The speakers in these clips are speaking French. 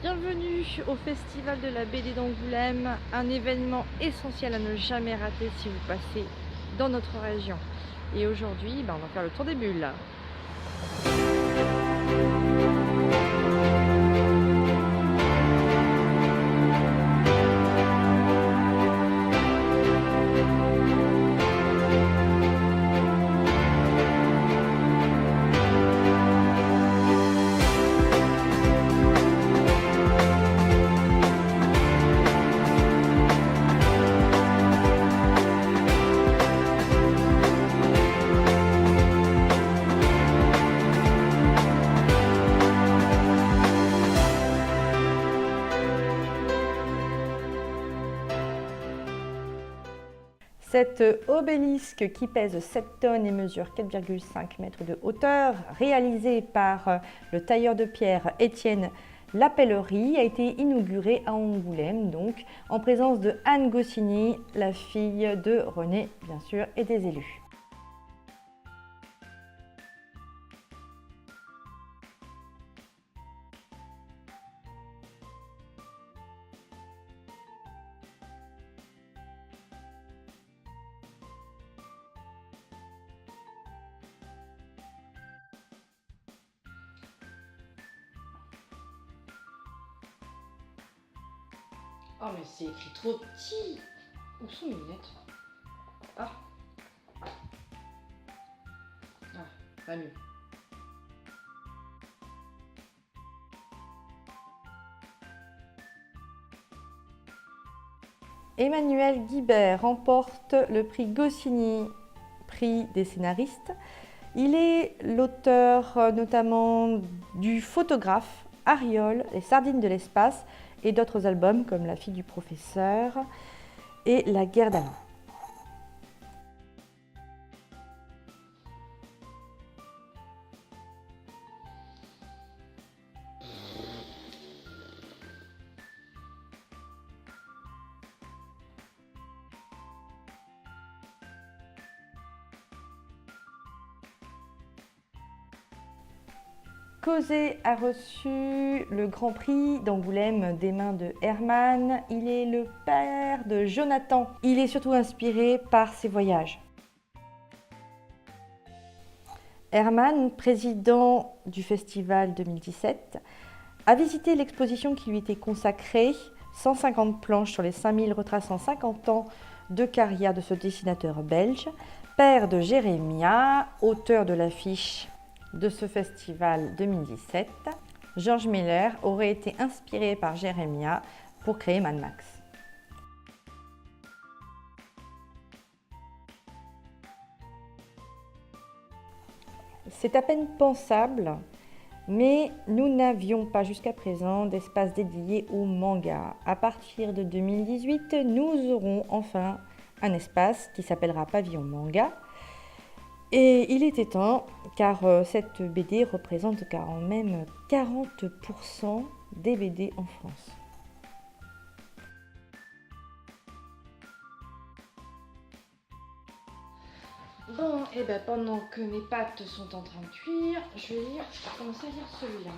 Bienvenue au Festival de la BD d'Angoulême, un événement essentiel à ne jamais rater si vous passez dans notre région. Et aujourd'hui, on va faire le tour des bulles. Cet obélisque qui pèse 7 tonnes et mesure 4,5 mètres de hauteur, réalisé par le tailleur de pierre Étienne Lapellerie, a été inauguré à Angoulême, donc en présence de Anne Goscinny, la fille de René, bien sûr, et des élus. Oh mais c'est écrit trop petit. Où sont mes lunettes? Ah. Ah, pas mieux. Emmanuel Guibert remporte le prix Goscinny, prix des scénaristes. Il est l'auteur notamment du photographe Ariol, Les Sardines de l'espace et d'autres albums comme La fille du professeur et La guerre d'Alain. Cosé a reçu le Grand Prix d'Angoulême des mains de Herman. Il est le père de Jonathan. Il est surtout inspiré par ses voyages. Herman, président du festival 2017, a visité l'exposition qui lui était consacrée, 150 planches sur les 5000 retraçant 50 ans de carrière de ce dessinateur belge, père de Jérémia, auteur de l'affiche de ce festival 2017. George Miller aurait été inspiré par Jérémia pour créer Mad Max. C'est à peine pensable, mais nous n'avions pas jusqu'à présent d'espace dédié au manga. À partir de 2018, nous aurons enfin un espace qui s'appellera Pavillon Manga. Et il était temps, car cette BD représente quand même 40% des BD en France. Bon, et ben pendant que mes pâtes sont en train de cuire, je vais commencer à lire celui-là.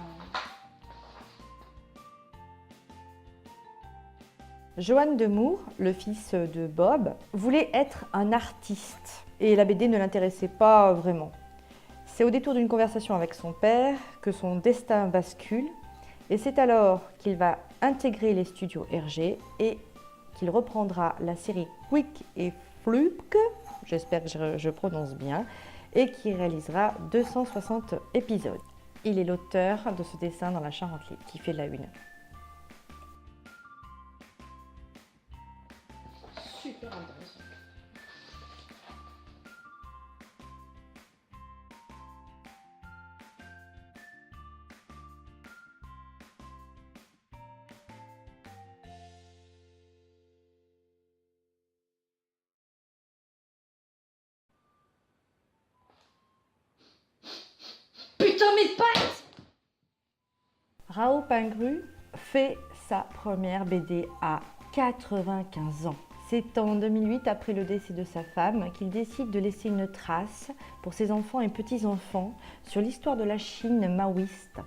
Johan Demour, le fils de Bob, voulait être un artiste et la BD ne l'intéressait pas vraiment. C'est au détour d'une conversation avec son père que son destin bascule et c'est alors qu'il va intégrer les studios Hergé et qu'il reprendra la série Quick et Flupke, j'espère que je prononce bien, et qui réalisera 260 épisodes. Il est l'auteur de ce dessin dans la Charente qui fait la une. Super intéressant. Putain mes pâtes! Rao Pingru fait sa première BD à 95 ans. C'est en 2008, après le décès de sa femme, qu'il décide de laisser une trace pour ses enfants et petits-enfants sur l'histoire de la Chine maoïste.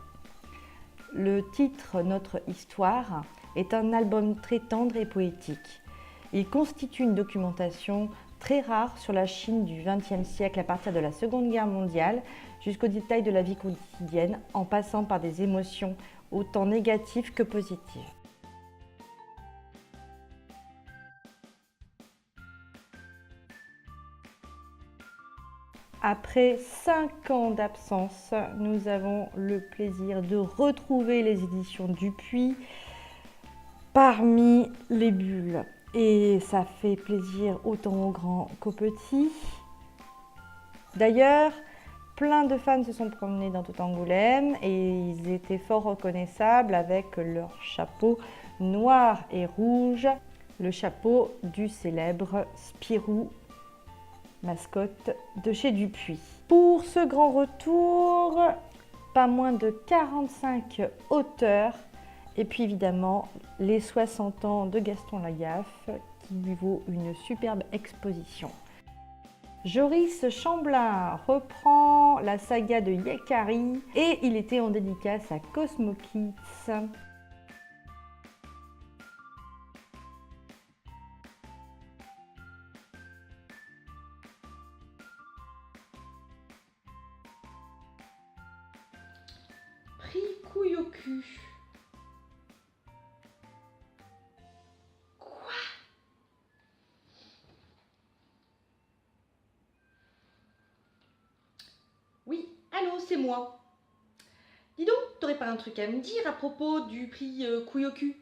Le titre Notre Histoire est un album très tendre et poétique. Il constitue une documentation très rare sur la Chine du XXe siècle à partir de la Seconde Guerre mondiale jusqu'aux détails de la vie quotidienne en passant par des émotions autant négatives que positives. Après 5 ans d'absence, nous avons le plaisir de retrouver les éditions Dupuis parmi les bulles. Et ça fait plaisir autant aux grands qu'aux petits. D'ailleurs, plein de fans se sont promenés dans tout Angoulême et ils étaient fort reconnaissables avec leur chapeau noir et rouge, le chapeau du célèbre Spirou, mascotte de chez Dupuis. Pour ce grand retour, pas moins de 45 auteurs et puis évidemment les 60 ans de Gaston Lagaffe qui lui vaut une superbe exposition. Joris Chamblin reprend la saga de Yakari et il était en dédicace à Cosmo Kids. Prix couille au cul. Quoi? Oui, allô, c'est moi. Dis donc, t'aurais pas un truc à me dire à propos du prix couille au cul?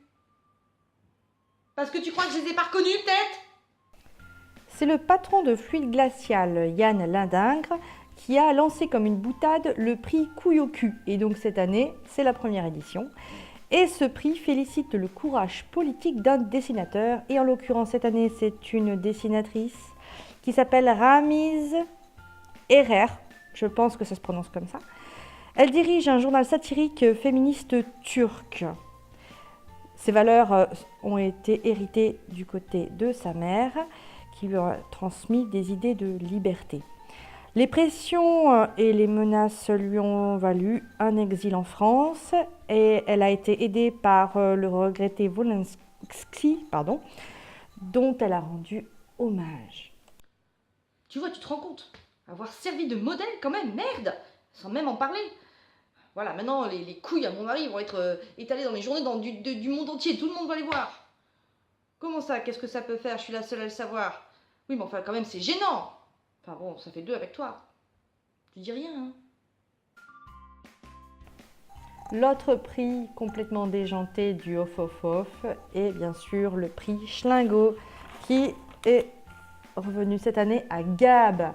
Parce que tu crois que je les ai pas reconnus, peut-être? C'est le patron de Fluide Glacial, Yann Lindingre, qui a lancé comme une boutade le prix Couille au cul. Et donc cette année, c'est la première édition. Et ce prix félicite le courage politique d'un dessinateur. Et en l'occurrence, cette année, c'est une dessinatrice qui s'appelle Ramiz Erer. Je pense que ça se prononce comme ça. Elle dirige un journal satirique féministe turc. Ses valeurs ont été héritées du côté de sa mère, qui lui a transmis des idées de liberté. Les pressions et les menaces lui ont valu un exil en France et elle a été aidée par le regretté Volensky, dont elle a rendu hommage. Tu vois, tu te rends compte? Avoir servi de modèle quand même, merde! Sans même en parler. Voilà, maintenant les couilles à mon mari vont être étalées dans les journées du monde entier, tout le monde va les voir. Comment ça? Qu'est-ce que ça peut faire? Je suis la seule à le savoir. Oui, mais enfin quand même c'est gênant. Enfin bon, ça fait 2 avec toi. Tu dis rien, hein? L'autre prix complètement déjanté du off est bien sûr le prix Schlingo qui est revenu cette année à Gab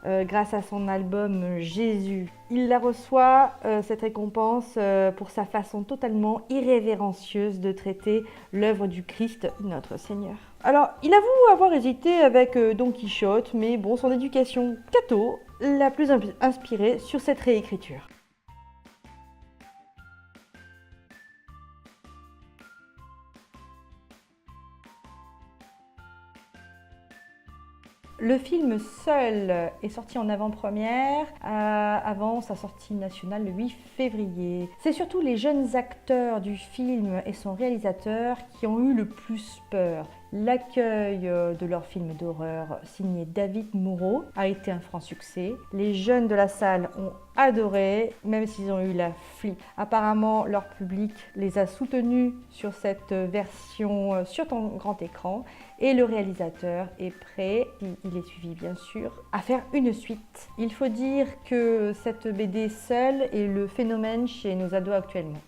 grâce à son album Jésus. Il la reçoit, cette récompense, pour sa façon totalement irrévérencieuse de traiter l'œuvre du Christ, notre Seigneur. Alors, il avoue avoir hésité avec Don Quichotte, mais bon, son éducation catho l'a plus inspiré sur cette réécriture. Le film Seul est sorti en avant-première avant sa sortie nationale le 8 février. C'est surtout les jeunes acteurs du film et son réalisateur qui ont eu le plus peur. L'accueil de leur film d'horreur signé David Moreau a été un franc succès. Les jeunes de la salle ont adoré, même s'ils ont eu la flip. Apparemment, leur public les a soutenus sur cette version sur ton grand écran. Et le réalisateur est prêt, il est suivi bien sûr, à faire une suite. Il faut dire que cette BD Seul est le phénomène chez nos ados actuellement.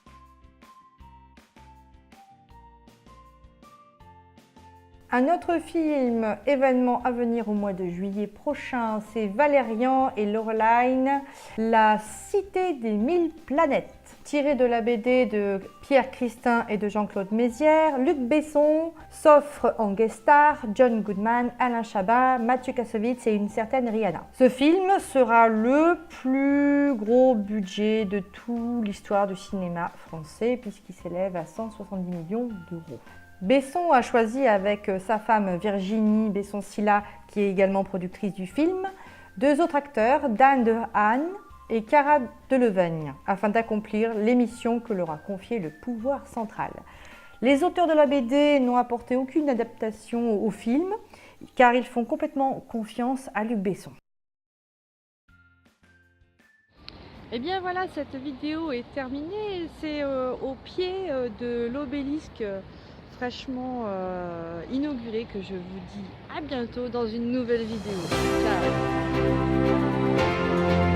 Un autre film, événement à venir au mois de juillet prochain, c'est Valérian et Laureline, La Cité des 1000 planètes. Tiré de la BD de Pierre Christin et de Jean-Claude Mézières, Luc Besson s'offre en guest star John Goodman, Alain Chabat, Mathieu Kassovitz et une certaine Rihanna. Ce film sera le plus gros budget de toute l'histoire du cinéma français puisqu'il s'élève à 170 millions d'euros. Besson a choisi avec sa femme Virginie Besson-Sylla, qui est également productrice du film, 2 autres acteurs, Dan DeHaan et Cara Delevingne afin d'accomplir les missions que leur a confiées le pouvoir central. Les auteurs de la BD n'ont apporté aucune adaptation au film car ils font complètement confiance à Luc Besson. Et bien voilà, cette vidéo est terminée. C'est au pied de l'obélisque fraîchement inauguré que je vous dis à bientôt dans une nouvelle vidéo. Ciao.